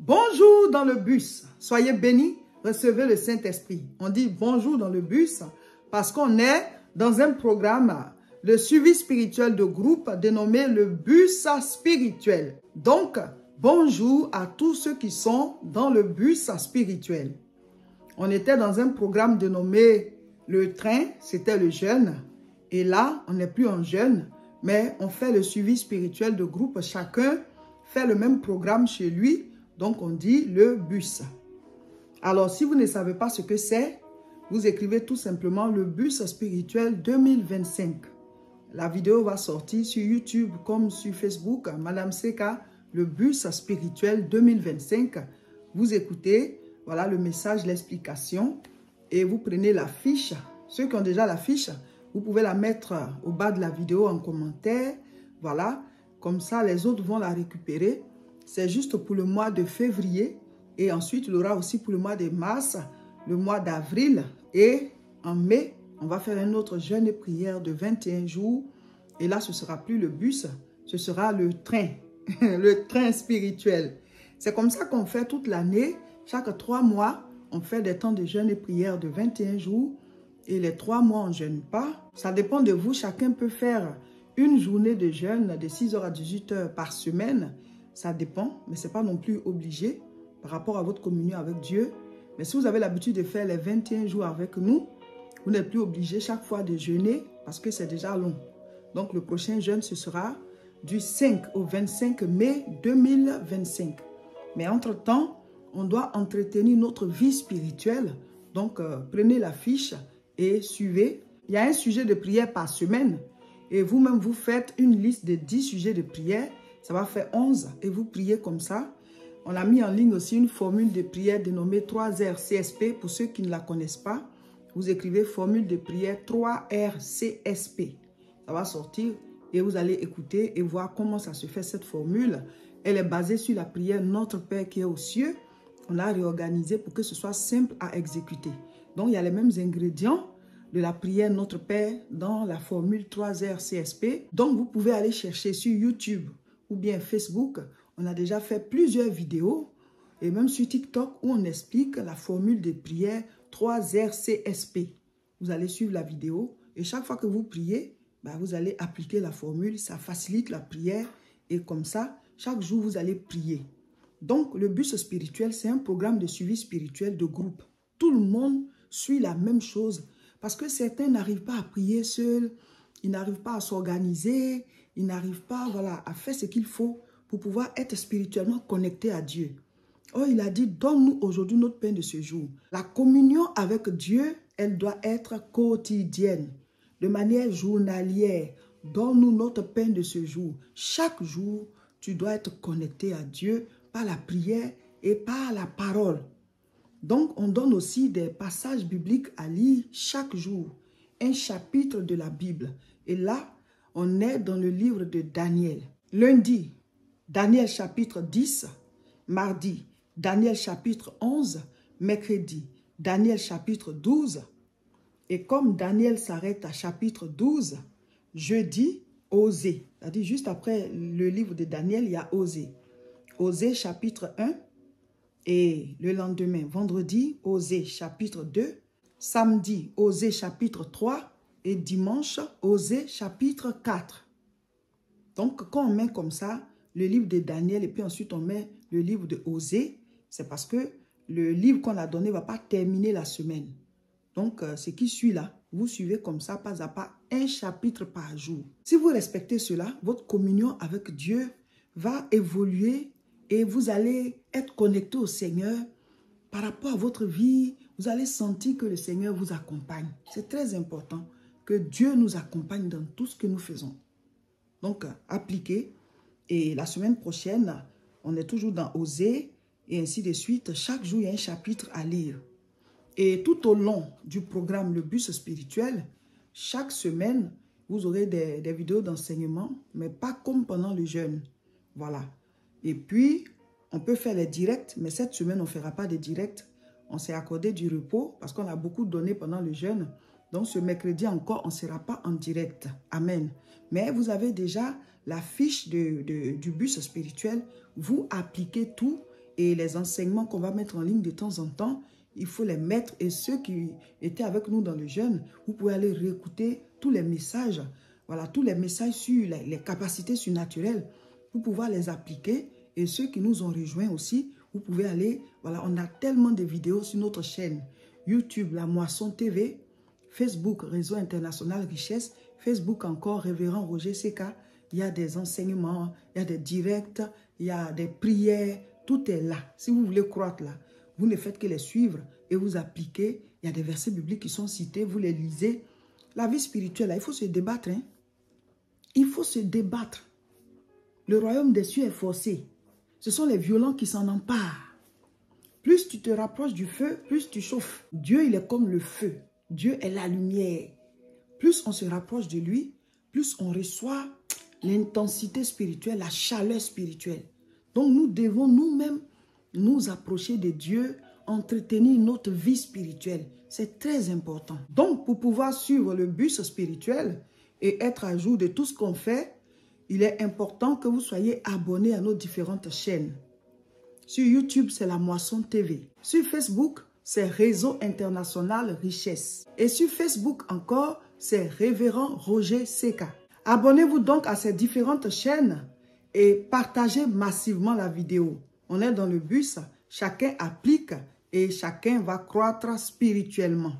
Bonjour dans le bus. Soyez bénis, recevez le Saint-Esprit. On dit bonjour dans le bus parce qu'on est dans un programme, le suivi spirituel de groupe dénommé le bus spirituel. Donc, bonjour à tous ceux qui sont dans le bus spirituel. On était dans un programme dénommé le train, c'était le jeûne. Et là, on n'est plus en jeûne, mais on fait le suivi spirituel de groupe. Chacun fait le même programme chez lui. Donc, on dit le bus. Alors, si vous ne savez pas ce que c'est, vous écrivez tout simplement le bus spirituel 2025. La vidéo va sortir sur YouTube comme sur Facebook. Madame Seka, le bus spirituel 2025. Vous écoutez, voilà le message, l'explication. Et vous prenez la fiche. Ceux qui ont déjà la fiche, vous pouvez la mettre au bas de la vidéo en commentaire. Voilà, comme ça les autres vont la récupérer. C'est juste pour le mois de février. Et ensuite, il y aura aussi pour le mois de mars, le mois d'avril. Et en mai, on va faire un autre jeûne et prière de 21 jours. Et là, ce ne sera plus le bus, ce sera le train. Le train spirituel. C'est comme ça qu'on fait toute l'année. Chaque 3 mois, on fait des temps de jeûne et prière de 21 jours. Et les 3 mois, on ne jeûne pas. Ça dépend de vous. Chacun peut faire une journée de jeûne de 6h à 18h par semaine. Ça dépend, mais ce n'est pas non plus obligé par rapport à votre communion avec Dieu. Mais si vous avez l'habitude de faire les 21 jours avec nous, vous n'êtes plus obligé chaque fois de jeûner parce que c'est déjà long. Donc le prochain jeûne, ce sera du 5 au 25 mai 2025. Mais entre-temps, on doit entretenir notre vie spirituelle. Donc prenez la fiche et suivez. Il y a un sujet de prière par semaine. Et vous-même, vous faites une liste de 10 sujets de prière. Ça va faire 11 et vous priez comme ça. On a mis en ligne aussi une formule de prière dénommée 3R CSP. Pour ceux qui ne la connaissent pas, vous écrivez formule de prière 3R CSP. Ça va sortir et vous allez écouter et voir comment ça se fait cette formule. Elle est basée sur la prière Notre Père qui est aux cieux. On l'a réorganisée pour que ce soit simple à exécuter. Donc, il y a les mêmes ingrédients de la prière Notre Père dans la formule 3R CSP. Donc, vous pouvez aller chercher sur YouTube ou bien Facebook. On a déjà fait plusieurs vidéos et même sur TikTok où on explique la formule de prière 3R CSP. Vous allez suivre la vidéo et chaque fois que vous priez, vous allez appliquer la formule. Ça facilite la prière et comme ça, chaque jour, vous allez prier. Donc, le bus spirituel, c'est un programme de suivi spirituel de groupe. Tout le monde suit la même chose parce que certains n'arrivent pas à prier seuls, ils n'arrivent pas à s'organiser, ils n'arrivent pas à faire ce qu'il faut pour pouvoir être spirituellement connectés à Dieu. Oh, il a dit, donne-nous aujourd'hui notre pain de ce jour. La communion avec Dieu, elle doit être quotidienne, de manière journalière. Donne-nous notre pain de ce jour. Chaque jour, tu dois être connecté à Dieu par la prière et par la parole. Donc, on donne aussi des passages bibliques à lire chaque jour. Un chapitre de la Bible. Et là, on est dans le livre de Daniel. Lundi, Daniel chapitre 10. Mardi, Daniel chapitre 11. Mercredi, Daniel chapitre 12. Et comme Daniel s'arrête à chapitre 12, jeudi, Osée. C'est-à-dire juste après le livre de Daniel, il y a Osée. Osée chapitre 1. Et le lendemain, vendredi, Osée chapitre 2. Samedi, Osée chapitre 3. Et dimanche, Osée chapitre 4. Donc, quand on met comme ça le livre de Daniel et puis ensuite on met le livre de Osée, c'est parce que le livre qu'on a donné ne va pas terminer la semaine. Donc, ce qui suit là, vous suivez comme ça, pas à pas, un chapitre par jour. Si vous respectez cela, votre communion avec Dieu va évoluer et vous allez être connecté au Seigneur par rapport à votre vie. Vous allez sentir que le Seigneur vous accompagne. C'est très important que Dieu nous accompagne dans tout ce que nous faisons. Donc, appliquez. Et la semaine prochaine, on est toujours dans Osée et ainsi de suite. Chaque jour, il y a un chapitre à lire. Et tout au long du programme Le Bus Spirituel, chaque semaine, vous aurez des vidéos d'enseignement, mais pas comme pendant le jeûne. Voilà. Et puis, on peut faire les directs, mais cette semaine, on ne fera pas de directs. On s'est accordé du repos parce qu'on a beaucoup donné pendant le jeûne. Donc, ce mercredi encore, on ne sera pas en direct. Amen. Mais vous avez déjà la fiche du bus spirituel. Vous appliquez tout Et les enseignements qu'on va mettre en ligne de temps en temps, il faut les mettre. Et ceux qui étaient avec nous dans le jeûne, vous pouvez aller réécouter tous les messages. Voilà, tous les messages sur les capacités surnaturelles pour pouvoir les appliquer. Et ceux qui nous ont rejoints aussi, vous pouvez aller, voilà, on a tellement de vidéos sur notre chaîne. YouTube, La Moisson TV, Facebook, Réseau International Richesse, Facebook encore, Révérend Roger Seka. Il y a des enseignements, il y a des directs, il y a des prières, tout est là. Si vous voulez croître là, vous ne faites que les suivre et vous appliquez. Il y a des versets bibliques qui sont cités, vous les lisez. La vie spirituelle, là, il faut se débattre. Hein? Il faut se débattre. Le royaume des cieux est forcé. Ce sont les violents qui s'en emparent. Plus tu te rapproches du feu, plus tu chauffes. Dieu, il est comme le feu. Dieu est la lumière. Plus on se rapproche de lui, plus on reçoit l'intensité spirituelle, la chaleur spirituelle. Donc nous devons nous-mêmes nous approcher de Dieu, entretenir notre vie spirituelle. C'est très important. Donc pour pouvoir suivre le bus spirituel et être à jour de tout ce qu'on fait, il est important que vous soyez abonnés à nos différentes chaînes. Sur YouTube, c'est La Moisson TV. Sur Facebook, c'est Réseau International Richesse. Et sur Facebook encore, c'est Révérend Roger Seka. Abonnez-vous donc à ces différentes chaînes et partagez massivement la vidéo. On est dans le bus, chacun applique et chacun va croître spirituellement.